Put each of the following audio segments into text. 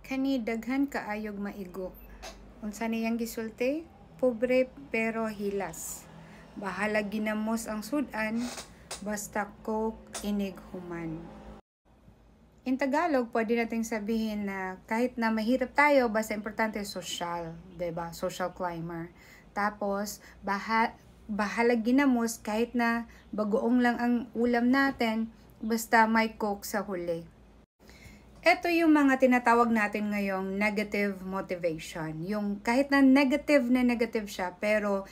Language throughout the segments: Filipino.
Kani daghan kaayog maigo. Unsa niyang gisulti? Pobre pero hilas. Bahala ginamos ang sudan, basta coke inig human. In Tagalog, pwede nating sabihin na kahit na mahirap tayo, basta importante social, 'di ba? Social climber. Tapos bahala ginamos kahit na bagoong lang ang ulam natin, basta may coke sa huli. Ito yung mga tinatawag natin ngayong negative motivation. Yung kahit na negative siya, pero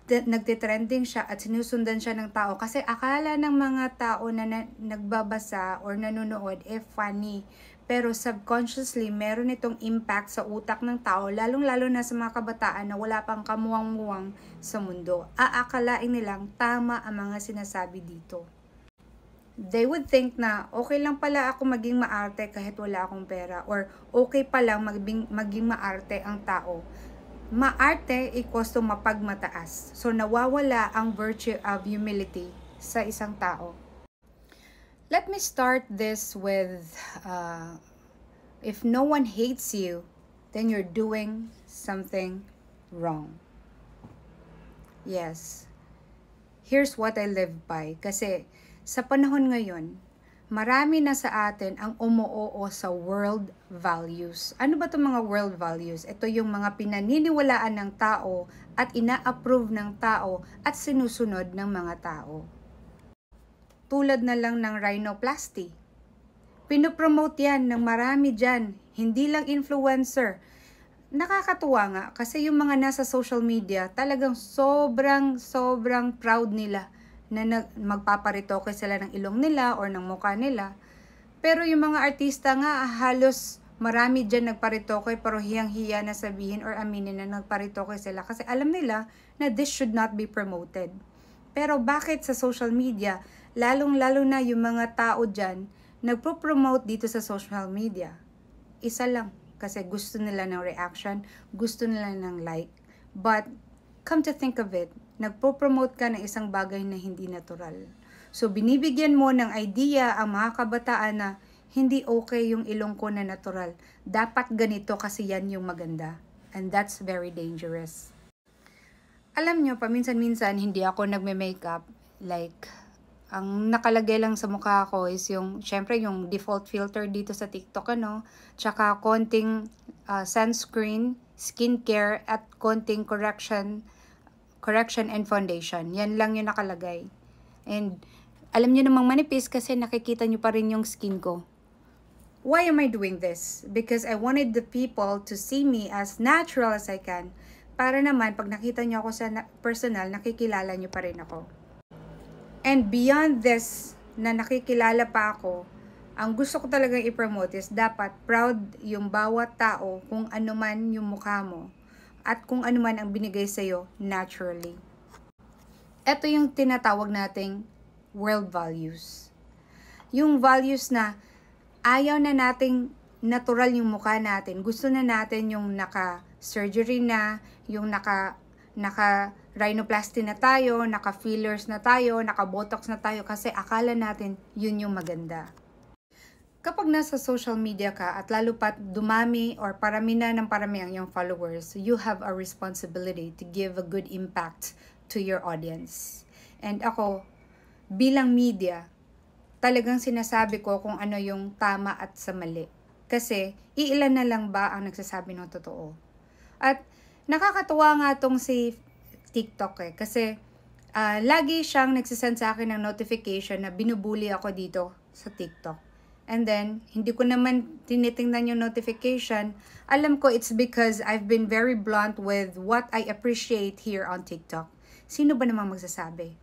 nagtitrending siya at sinusundan siya ng tao kasi akala ng mga tao na nagbabasa or nanonood funny. Pero subconsciously, meron itong impact sa utak ng tao, lalong-lalo na sa mga kabataan na wala pang kamuwang-muwang sa mundo. Aakalain nilang tama ang mga sinasabi dito. They would think na okay lang pala ako maging maarte kahit wala akong pera, or okay pa lang maging maarte ang tao. Maarte equals to mapagmataas. So nawawala ang virtue of humility sa isang tao. Let me start this with if no one hates you, then you're doing something wrong. Yes. Here's what I live by. Kasi sa panahon ngayon, marami na sa atin ang umuoo sa world values. Ano ba itong mga world values? Ito yung mga pinaniniwalaan ng tao at ina-approve ng tao at sinusunod ng mga tao. Tulad na lang ng rhinoplasty. Pinopromote yan ng marami dyan, hindi lang influencer. Nakakatuwa nga kasi yung mga nasa social media talagang sobrang proud nila na magpaparitoke sila ng ilong nila or ng mukha nila. Pero yung mga artista nga, halos marami dyan nagparitoke pero hiyang-hiya na sabihin or aminin na nagparitoke sila kasi alam nila na this should not be promoted. Pero bakit sa social media, lalong-lalo na yung mga tao dyan, nagpo-promote dito sa social media? Isa lang, kasi gusto nila ng reaction, gusto nila ng like. But come to think of it, nagpo-promote ka ng isang bagay na hindi natural. So, binibigyan mo ng idea ang mga kabataan na hindi okay yung ilong ko na natural. Dapat ganito kasi yan yung maganda. And that's very dangerous. Alam nyo, paminsan-minsan hindi ako nagme-makeup. Like, ang nakalagay lang sa mukha ko is yung, syempre yung default filter dito sa TikTok, tsaka konting sunscreen, skincare, at konting correction and foundation. Yan lang yung nakalagay. And alam nyo namang manipis kasi nakikita nyo pa rin yung skin ko. Why am I doing this? Because I wanted the people to see me as natural as I can. Para naman, pag nakita nyo ako sa personal, nakikilala nyo pa rin ako. And beyond this, na nakikilala pa ako, ang gusto ko talagang i-promote is dapat proud yung bawat tao kung ano man yung mukha mo at kung ano man ang binigay sa'yo naturally. Ito yung tinatawag nating world values. Yung values na ayaw na nating natural yung mukha natin. Gusto na natin yung naka-surgery na, yung naka-rhinoplasty na tayo, naka-fillers na tayo, naka-botox na tayo kasi akala natin yun yung maganda. Kapag nasa social media ka at lalo pat dumami or parami na ng parami ang iyong followers, you have a responsibility to give a good impact to your audience. And ako, bilang media, talagang sinasabi ko kung ano yung tama at sa mali. Kasi, iilan na lang ba ang nagsasabi ng totoo? At nakakatuwa nga tong si TikTok kasi lagi siyang nagsisend sa akin ng notification na binubuli ako dito sa TikTok. And then, hindi ko naman tinitingnan yung notification. Alam ko it's because I've been very blunt with what I appreciate here on TikTok. Sino ba naman magsasabi?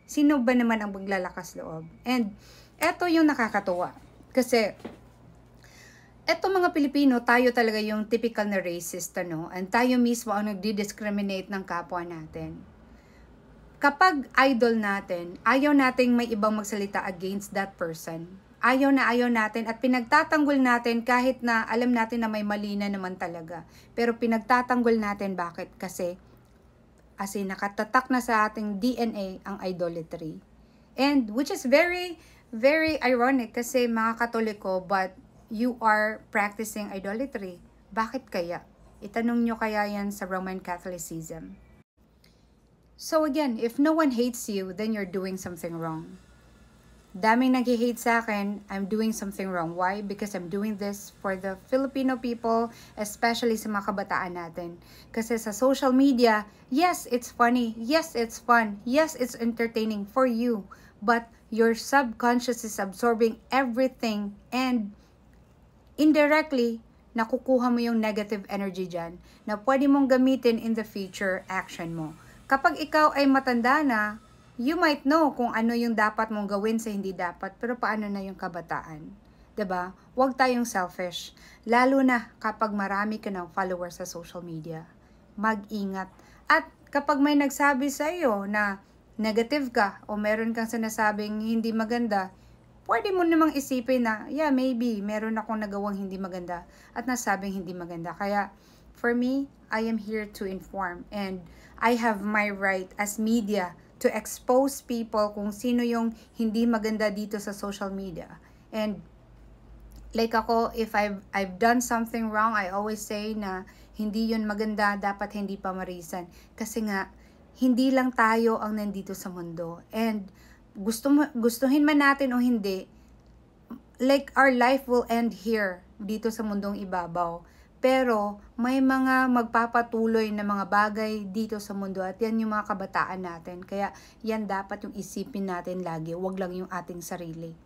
Sino ba naman ang maglalakas loob? And eto yung nakakatuwa. Kasi, eto mga Pilipino, tayo talaga yung typical na racist, And tayo mismo ang nagdi-discriminate ng kapwa natin. Kapag idol natin, ayaw nating may ibang magsalita against that person. Ayaw natin at pinagtatanggol natin kahit na alam natin na may mali na naman talaga. Pero pinagtatanggol natin bakit? Kasi nakatatak na sa ating DNA ang idolatry. And which is very, very ironic kasi mga Katoliko, but you are practicing idolatry. Bakit kaya? Itanong nyo kaya yan sa Roman Catholicism. So again, if no one hates you, then you're doing something wrong. Daming nag-hate sa akin, I'm doing something wrong. Why? Because I'm doing this for the Filipino people, especially sa mga kabataan natin. Kasi sa social media, yes, it's funny. Yes, it's fun. Yes, it's entertaining for you. But your subconscious is absorbing everything and indirectly, nakukuha mo yung negative energy dyan na pwede mong gamitin in the future action mo. Kapag ikaw ay matanda na, you might know kung ano yung dapat mong gawin sa hindi dapat, pero paano na yung kabataan? 'Di ba? Huwag tayong selfish. Lalo na kapag marami ka ng followers sa social media. Mag-ingat. At kapag may nagsabi sa iyo na negative ka o meron kang sinasabing hindi maganda, pwede mo namang isipin na, yeah, maybe meron akong nagawang hindi maganda at nasabing hindi maganda. Kaya, for me, I am here to inform and I have my right as media to expose people kung sino yung hindi maganda dito sa social media. And like ako, if I've done something wrong, I always say na hindi yun maganda, dapat hindi pa marisan. Kasi nga, hindi lang tayo ang nandito sa mundo. And gustuhin man natin o hindi, like our life will end here, dito sa mundong ibabaw. Pero may mga magpapatuloy na mga bagay dito sa mundo at yan yung mga kabataan natin. Kaya yan dapat yung isipin natin lagi, wag lang yung ating sarili.